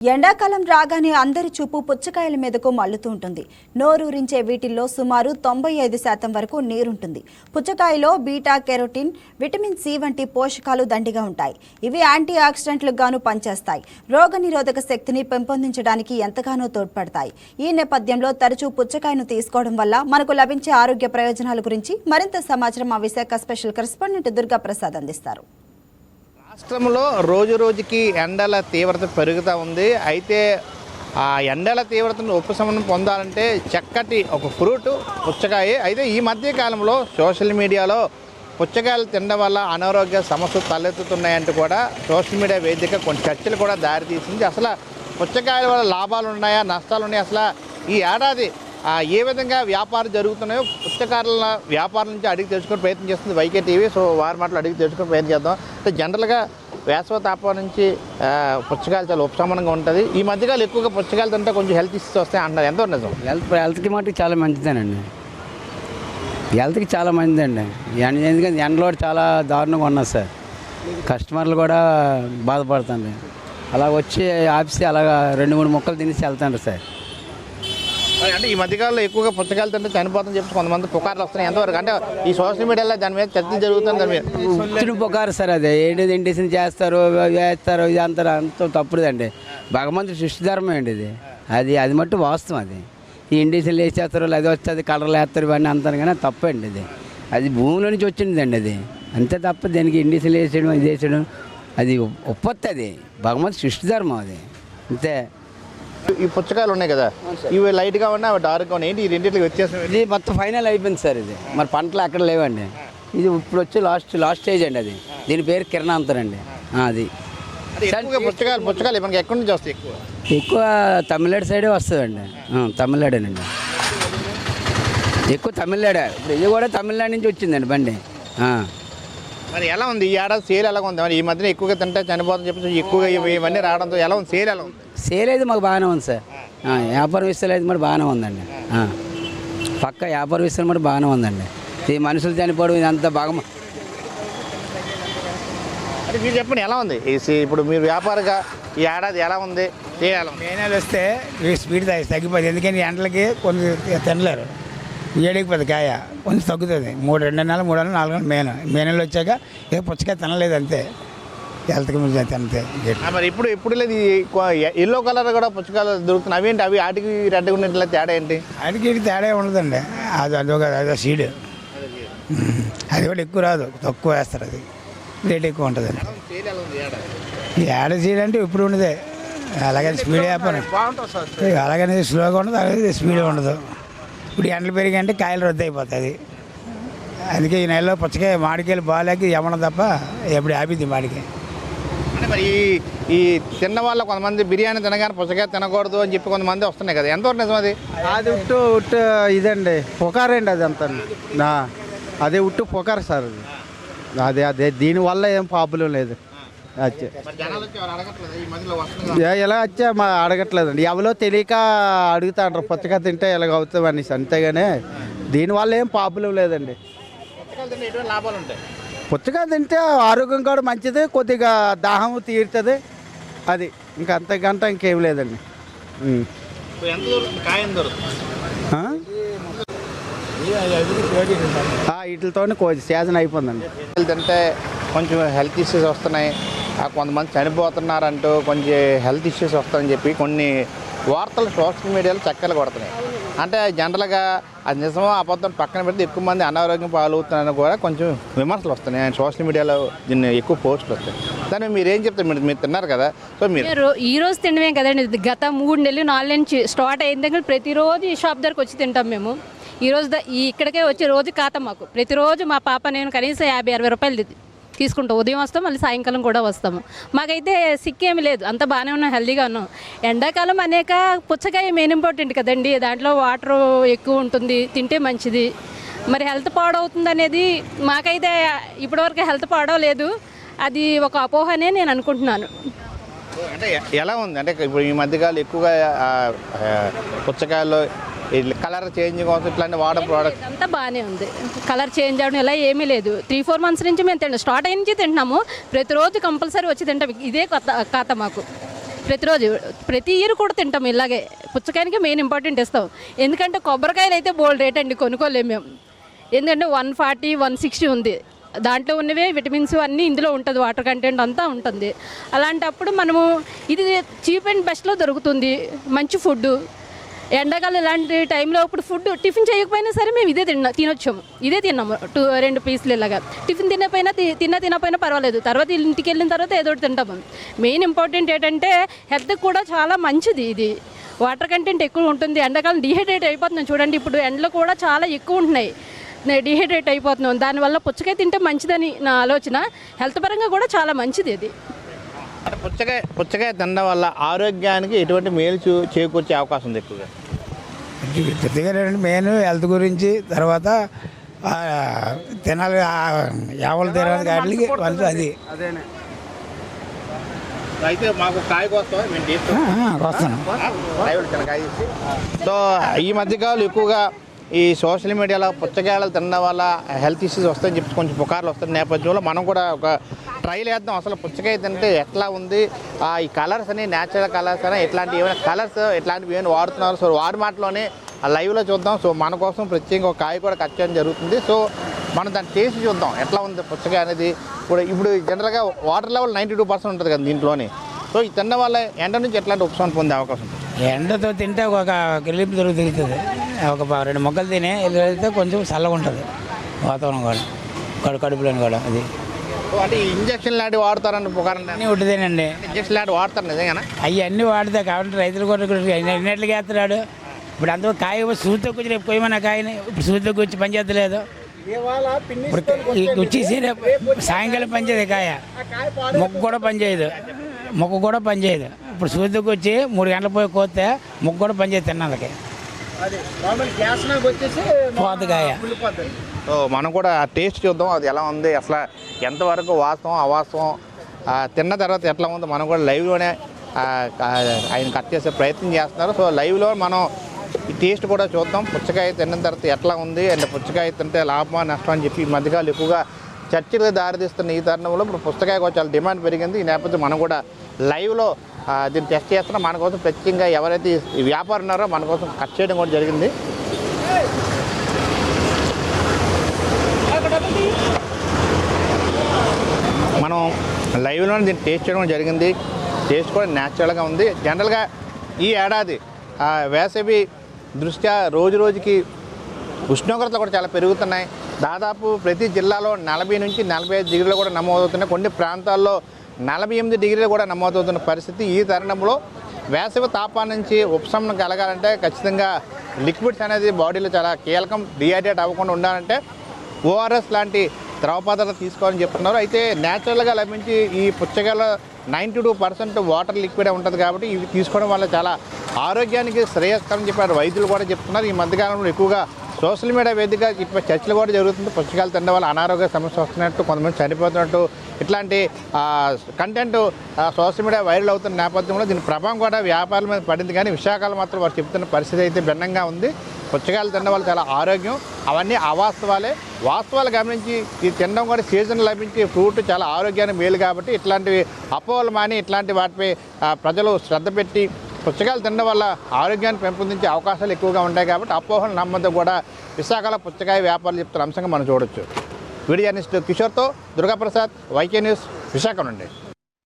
ఎండాకాలం రాగానే అందరి చూపు పుచ్చకాయల మీదకు మల్లుతూ ఉంటుంది. నోరూరించే వీటిల్లో సుమారు 95% వరకు నీరుంటుంది. పుచ్చకాయలో బీటా కెరోటిన్, విటమిన్ సి వంటి పోషకాలు దండిగా ఉంటాయి. ఇవి యాంటీ ఆక్సిడెంట్లుగాను పనిచేస్తాయి. రోగనిరోధక శక్తిని పెంపొందించడానికి ఎంతగానో తోడ్పడతాయి. ఈ నేపథ్యంలో తరచూ పుచ్చకాయను తీసుకోవడం వల్ల మనకు లభించే ఆరోగ్య ప్రయోజనాల గురించి మరింత సమాచారం మా విశాఖ స్పెషల్ కరెస్పాండెంట్ దుర్గా ప్రసాద్ అందిస్తారు. రాష్ట్రంలో రోజు రోజుకి ఎండల తీవ్రత పెరుగుతూ ఉంది. అయితే ఆ ఎండల తీవ్రతను ఉపశమనం పొందాలంటే చక్కటి ఒక ఫ్రూట్ పుచ్చకాయ. అయితే ఈ మధ్య కాలంలో సోషల్ మీడియాలో పుచ్చకాయలు తినడం వల్ల అనారోగ్య సమస్యలు తలెత్తుతున్నాయంటూ కూడా సోషల్ మీడియా వేదిక కొన్ని చర్చలు కూడా దారితీసింది. అసలు పుచ్చకాయల వల్ల లాభాలు ఉన్నాయా, నష్టాలు ఉన్నాయా, అసలు ఈ ఏడాది ఏ విధంగా వ్యాపారం జరుగుతున్నాయో పుచ్చకాయల వ్యాపారం నుంచి అడిగి తెలుసుకునే ప్రయత్నం చేస్తుంది వైకే టీవీ. సో వారి మాటలు అడిగి తెలుసుకునే ప్రయత్నం చేద్దాం. అంటే జనరల్గా వేసవ తాపం నుంచి పుచ్చకాయలు చాలా ఉపశమనంగా ఉంటుంది. ఈ మధ్యకాలం ఎక్కువగా పుచ్చకాయలు తింటే కొంచెం హెల్త్ ఇష్యూస్ వస్తాయి అంటారు. ఎంతో నిజం? హెల్త్కి మటుకు చాలా మంచిదేనండి. హెల్త్కి చాలా మంచిదండి. ఎందుకంటే ఎండలో చాలా దారుణంగా ఉన్నది సార్. కస్టమర్లు కూడా బాధపడుతుంది. అలా వచ్చి ఆఫీస్ అలాగా 2-3 ముక్కలు తినేసి వెళ్తాండ్రు సార్. అంటే ఈ మధ్యకాలంలో ఎక్కువగా పుచ్చకాయలు తింటే చనిపోతుందని చెప్పి కొంతమంది పుకార్లు వస్తున్నాయి. ఎంతవరకు అంటే ఈ సోషల్ మీడియాలో దాని మీద చర్చలు జరుగుతుంది. దాని మీద ఉత్తిన పుకారు సార్. అదే ఏంటి ఇండిషన్ చేస్తారు ఇది అంత తప్పుడుదండి. భగవంతుడి సృష్టి ధర్మం అండి ఇది. అది మట్టు వాస్తవం. అది ఈ ఇండిషన్లు వేసేస్తారు, అది వస్తుంది కలర్లు వేస్తారు, ఇవన్నీ అంటారు కానీ తప్పండి. అది భూమిలో నుంచి వచ్చిందండి. అది అంతే తప్ప దానికి ఇండిషన్లు వేసేయడం ఇది వేసేయడం అది ఉత్పత్తి. అది భగవంతుడి సృష్టి ధర్మం. అది అంతే. ఈ పుచ్చకాయలు ఉన్నాయి కదా, ఇవి లైట్గా ఉన్నాయి, అవి డార్క్గా ఉన్నాయి. ఏంటి ఈ రెండింటికి వ్యత్యాసం? ఇది మొత్తం ఫైనల్ అయిపోయింది సార్. ఇది మరి పంటలు అక్కడ లేవండి. ఇది ఇప్పుడు వచ్చి లాస్ట్ స్టేజ్ అండి. అది దీని పేరు కిరణాంతరం అండి. అది పుచ్చకాయలు మనకి ఎక్కడి నుంచి వస్తాయి? ఎక్కువ తమిళనాడు సైడే వస్తుందండి. తమిళనాడేనండి ఎక్కువ. తమిళనాడే. ఇప్పుడు ఇది కూడా తమిళనాడు నుంచి వచ్చిందండి బండి. మరి ఎలా ఉంది ఈ ఏడాది సేల్? ఎలా ఉంది? మరి ఈ మధ్యన ఎక్కువగా తింటే చనిపోతుందని చెప్పి ఎక్కువగా ఇవన్నీ రావడంతో ఎలా ఉంది సేల్? ఎలా ఉంది? సేల్ అయితే మాకు బాగానే ఉంది సార్. వ్యాపార విషయాలు అయితే మరి బాగానే ఉందండి. పక్క వ్యాపార విషయాలు మరి బాగానే ఉందండి. ఈ మనుషులు చనిపోవడం ఇదంతా బాగా. అంటే మీరు చెప్పండి ఎలా ఉంది ఇప్పుడు మీరు వ్యాపారంగా ఈ ఏడాది ఎలా ఉంది? మేనేలు వస్తే స్పీడ్ తగ్గిపోతుంది. ఎందుకని ఎండలకి కొన్ని తినలేరు. ఏడికి పెద్ద కాయ కొంచెం తగ్గుతుంది. 2 నెలలు 3 నెలలు 4 నెలలు మే నెలలు వచ్చాక పుచ్చకాయ తినలేదు అంతే. హెల్త్కి అంతే. మరి ఇప్పుడు లేదు ఎల్లో కలర్ కూడా పుచ్చకాయలు దొరుకుతున్నాయి. అవేంటి అవి ఆటికి రెడ్గా ఉన్నట్ల తేడా ఏంటి? ఆటికి తేడా ఉండదండి. అదో సీడ్. అది కూడా ఎక్కువ రాదు, తక్కువ వేస్తారు. అది రేట్ ఎక్కువ ఉంటుంది. ఏడ సీడ్ అంటే ఇప్పుడు ఉండదే. అలాగని స్పీడ్ వ్యాపారం అలాగనే స్లోగా ఉండదు, అలాగే స్పీడ్గా ఉండదు. ఇప్పుడు ఎండలు పెరిగాయంటే కాయలు రద్దు అయిపోతుంది. అందుకే ఈ నెలలో పుచ్చకాయ మామిడికాయలు బాగాలేక ఏమన్నా తప్ప ఎప్పుడు ఆపిద్ది మామిడికాయ. అంటే మరి ఈ తిన్న వాళ్ళ కొంతమంది బిర్యానీ తినగానే పుచ్చకాయ తినకూడదు అని చెప్పి కొంతమంది వస్తున్నాయి కదా, ఎంతవరకు నిజం అది? అది ఉట్టు ఇదండి, పుకారండి. అది అంతా అదే ఉట్టు పుకారు సార్. అదే దీనివల్ల ఏం ప్రాబ్లం లేదు. ఎలా వచ్చా మా అడగట్లేదండి. ఎవరో తెలియక అడుగుతాండ్రు పుచ్చకాయ తింటే ఎలాగ అవుతుంది అనేసి. అంతేగానే దీనివల్ల ఏం ప్రాబ్లం లేదండి. పుచ్చకాయ తింటే ఆరోగ్యం కూడా మంచిది, కొద్దిగా దాహం తీరుతుంది. అది ఇంకా అంతకంటే ఇంకేం లేదండి. వీటితో సీజన్ అయిపోయిందండి. తింటే కొంచెం హెల్త్ ఇష్యూస్ వస్తున్నాయి, కొంతమంది చనిపోతున్నారంటూ కొంచెం హెల్త్ ఇష్యూస్ వస్తాయని చెప్పి కొన్ని వార్తలు సోషల్ మీడియాలో చక్కలు కొడుతున్నాయి. అంటే జనరల్గా అది నిజమో అబద్ధం పక్కన పెడితే ఎక్కువ మంది అనారోగ్యం పాలవుతున్నారని కూడా కొంచెం విమర్శలు వస్తున్నాయి. ఆయన సోషల్ మీడియాలో దీన్ని ఎక్కువ పోస్టులు వస్తాయి. దాన్ని మీరు ఏం చెప్తారు? మీరు తిన్నారు కదా, సో మీరు ఈ రోజు తినమే కదండి. గత 3 నెలలు 4 నెలల నుంచి స్టార్ట్ అయిన దగ్గర ప్రతిరోజు ఈ షాప్ దగ్గరకు వచ్చి తింటాం మేము. ఈరోజు ఇక్కడికే వచ్చి రోజు ఖాతా మాకు. ప్రతిరోజు మా పాప నేను కనీసం 50-60 రూపాయలు తీసుకుంటాం. ఉదయం వస్తాం, మళ్ళీ సాయంకాలం కూడా వస్తాము. మాకైతే సిక్కేమి లేదు, అంత బాగానే ఉన్నాం, హెల్తీగా ఉన్నాం. ఎండాకాలం అనేక పుచ్చకాయ మెయిన్ ఇంపార్టెంట్ కదండి. దాంట్లో వాటర్ ఎక్కువ ఉంటుంది, తింటే మంచిది. మరి హెల్త్ పాడవుతుంది అనేది మాకైతే ఇప్పటివరకు హెల్త్ పాడవలేదు. అది ఒక అపోహనే నేను అనుకుంటున్నాను. అంటే ఎలా ఉంది అంటే ఇప్పుడు ఈ మధ్యకాలం ఎక్కువగా పుచ్చకాయల్లో కలర్ చేంజ్ కోసం ఇట్లాంటి వాటర్ ప్రోడక్ట్స్ అంతా బాగానే ఉంది. కలర్ చేంజ్ అవడం ఇలా ఏమీ లేదు. 3-4 మంత్స్ నుంచి మేము స్టార్ట్ అయ్యి నుంచి తింటున్నాము. ప్రతిరోజు కంపల్సరీ వచ్చి తింటాం. ఇదే ఖాతా మాకు. ప్రతి ఇయర్ కూడా తింటాం ఇలాగే. పుచ్చకాయనికి మెయిన్ ఇంపార్టెంట్ ఇస్తాం. ఎందుకంటే కొబ్బరికాయలు అయితే బోల్డ్ రేట్ అండి, కొనుక్కోలేము మేము. ఎందుకంటే 140, 160 ఉంది. దాంట్లో ఉన్నవే విటమిన్స్ అన్నీ ఇందులో ఉంటుంది, వాటర్ కంటెంట్ అంతా ఉంటుంది. అలాంటప్పుడు మనము ఇది చీప్ అండ్ బెస్ట్లో దొరుకుతుంది, మంచి ఫుడ్. ఎండాకాలం ఇలాంటి టైంలో ఇప్పుడు ఫుడ్ టిఫిన్ చేయకపోయినా సరే మేము ఇదే తినొచ్చాము. ఇదే తిన్నాము 2 పీసులు ఇలాగా. టిఫిన్ తినపోయినా పర్వాలేదు, తర్వాత ఇంటికి వెళ్ళిన తర్వాత ఏదో ఒకటి తింటాము. మెయిన్ ఇంపార్టెంట్ ఏంటంటే హెల్త్కి కూడా చాలా మంచిది. ఇది వాటర్ కంటెంట్ ఎక్కువ ఉంటుంది. ఎండాకాలం డిహైడ్రేట్ అయిపోతున్నాం చూడండి, ఇప్పుడు ఎండలు కూడా చాలా ఎక్కువ ఉంటున్నాయి, డిహైడ్రేట్ అయిపోతున్నాం. దానివల్ల పుచ్చకాయ తింటే మంచిదని నా ఆలోచన. హెల్త్ పరంగా కూడా చాలా మంచిది ఇది. పుచ్చకాయ తినడం వల్ల ఆరోగ్యానికి ఎటువంటి మేలు చేకూర్చే అవకాశం ఉంది ఎక్కువగా? పుచ్చకాయ మెయిన్ హెల్త్ గురించి, తర్వాత తినాలి యావలు తినాలి వాటికి వాళ్ళు అది. అయితే మాకు కాయ వస్తాను. సో ఈ మధ్యకాలంలో ఎక్కువగా ఈ సోషల్ మీడియాలో పుచ్చకాయలు తినడం వల్ల హెల్త్ ఇష్యూస్ వస్తాయని చెప్పి కొంచెం పుకార్లు వస్తున్న నేపథ్యంలో మనం కూడా ఒక ట్రైల్ వేద్దాం. అసలు పుచ్చకాయ తింటే ఎట్లా ఉంది, ఈ కలర్స్ అని న్యాచురల్ కలర్స్ అని ఇట్లాంటివి ఏమైనా కలర్స్ ఇట్లాంటివి ఏమైనా వాడుతున్నారు. సో వాడి మాటలోనే లైవ్లో చూద్దాం. సో మన కోసం ప్రత్యేకంగా ఒక కాయ కూడా కట్ చేయడం జరుగుతుంది. సో మనం దాన్ని టేస్ట్ చూద్దాం ఎట్లా ఉంది పుచ్చకాయ అనేది. ఇప్పుడు జనరల్గా వాటర్ లెవెల్ 92% ఉంటుంది కదా దీంట్లోని. సో ఈ తినడం వల్ల ఎండ నుంచి ఎట్లాంటి ఉపశమనం పొందే అవకాశం ఉంటుంది? ఎండతో తింటే ఒక రిలీఫ్ దొరుకుతుంది. ఒక 2 మొక్కలు తినే వెళ్తే కొంచెం చల్లగా ఉంటుంది వాతావరణం కూడా, కడుపులోని కూడా. అది అంటే ఇంజక్షన్ లాంటివి వాడతారని పుకారండి? అన్నీ ఉంటుందేనండి. ఇంజక్షన్ లాంటివి వాడతారు నిజంగా? అవి అన్నీ వాడితే కాబట్టి రైతులు కూడా ఎన్నట్లుగా వేస్తున్నాడు. ఇప్పుడు అందులో కాయ సూదితో కూర్చొని రేపు పోయమన్న కాయని ఇప్పుడు సూదితో కూర్చి పని చేస్తలేదు. ఇప్పుడు వచ్చేసి సాయంకాలం పనిచేయదు కాయ, మొక్క కూడా పనిచేయదు. ఇప్పుడు సూదికి వచ్చి 3 గంటల పోయి కోస్తే మొక్క కూడా పనిచేయదు తిన్నాళ్ళకి పోతకాయ. సో మనం కూడా టేస్ట్ చూద్దాం అది ఎలా ఉంది, అసలు ఎంతవరకు వాస్తవం అవాస్తవం, తిన్న తర్వాత ఎట్లా ఉందో మనం కూడా లైవ్లోనే ఆయన కట్ చేసే ప్రయత్నం చేస్తున్నారు. సో లైవ్లో మనం ఈ టేస్ట్ కూడా చూద్దాం. పుచ్చకాయ తిన్న తర్వాత ఎట్లా ఉంది, అండ్ పుచ్చకాయ తింటే లాభమా నష్టం అని చెప్పి ఈ మధ్యకాలం ఎక్కువగా చర్చలకు దారితీస్తున్న ఈ తరుణంలో ఇప్పుడు పుచ్చకాయకు చాలా డిమాండ్ పెరిగింది. ఈ నేపథ్యం మనం కూడా లైవ్లో దీన్ని టెస్ట్ చేస్తున్నాం. మన కోసం ప్రత్యేకంగా ఎవరైతే ఈ వ్యాపారం ఉన్నారో మన కోసం కట్ చేయడం కూడా జరిగింది. మనం లైవ్లోనే దీన్ని టేస్ట్ చేయడం జరిగింది. టేస్ట్ కూడా న్యాచురల్గా ఉంది. జనరల్గా ఈ ఏడాది వేసవి దృష్ట్యా రోజు రోజుకి ఉష్ణోగ్రతలు కూడా చాలా పెరుగుతున్నాయి. దాదాపు ప్రతి జిల్లాలో 40 నుంచి 45 డిగ్రీలు కూడా నమోదవుతున్నాయి. కొన్ని ప్రాంతాల్లో 48 డిగ్రీలు కూడా నమోదవుతున్న పరిస్థితి. ఈ తరుణంలో వేసవి తాపాన్ని నుంచి ఉపశమనం కలగాలంటే ఖచ్చితంగా లిక్విడ్స్ అనేది బాడీలో చాలా కీలకం. డిహైడ్రేట్ అవ్వకుండా ఉండాలంటే ఓఆర్ఎస్ లాంటి ద్రవ పదార్థాలు తీసుకోవాలని చెప్తున్నారు. అయితే న్యాచురల్గా లభించి ఈ పుచ్చకాయలో 92% వాటర్ లిక్విడే ఉంటుంది కాబట్టి ఇవి తీసుకోవడం వల్ల చాలా ఆరోగ్యానికి శ్రేయస్కరం చెప్పారు వైద్యులు కూడా చెప్తున్నారు. ఈ మధ్యకాలంలో ఎక్కువగా సోషల్ మీడియా వేదికగా ఇప్పుడు చర్చలు కూడా జరుగుతుంది. పుచ్చకాయలు తినడం వల్ల అనారోగ్య సమస్య వస్తున్నట్టు, కొంతమంది చనిపోతున్నట్టు ఇట్లాంటి కంటెంట్ సోషల్ మీడియా వైరల్ అవుతున్న నేపథ్యంలో దీని ప్రభావం కూడా వ్యాపారాల మీద పడింది. కానీ విశాఖలో మాత్రం వారు చెప్తున్న పరిస్థితి అయితే భిన్నంగా ఉంది. పుచ్చకాయలు తినడం వల్ల చాలా ఆరోగ్యం, అవన్నీ అవాస్తవాలే. వాస్తవాలు గమనించి ఇది తినడం కూడా సీజన్ లభించే ఫ్రూట్ చాలా ఆరోగ్యానికి మేలు కాబట్టి ఇట్లాంటివి అపోహలు మాని ఇట్లాంటి వాటిపై ప్రజలు శ్రద్ధ పెట్టి పుచ్చకాయలు తినడం వల్ల ఆరోగ్యాన్ని పెంపొందించే అవకాశాలు ఎక్కువగా ఉంటాయి కాబట్టి అపోహలు నమ్మద్దు కూడా విశాఖలో పుచ్చకాయ వ్యాపారులు చెప్తున్న అంశంగా మనం చూడొచ్చు. వీడియో జర్నలిస్ట్ కిషోర్తో దుర్గాప్రసాద్, వైకే న్యూస్, విశాఖ నుండి.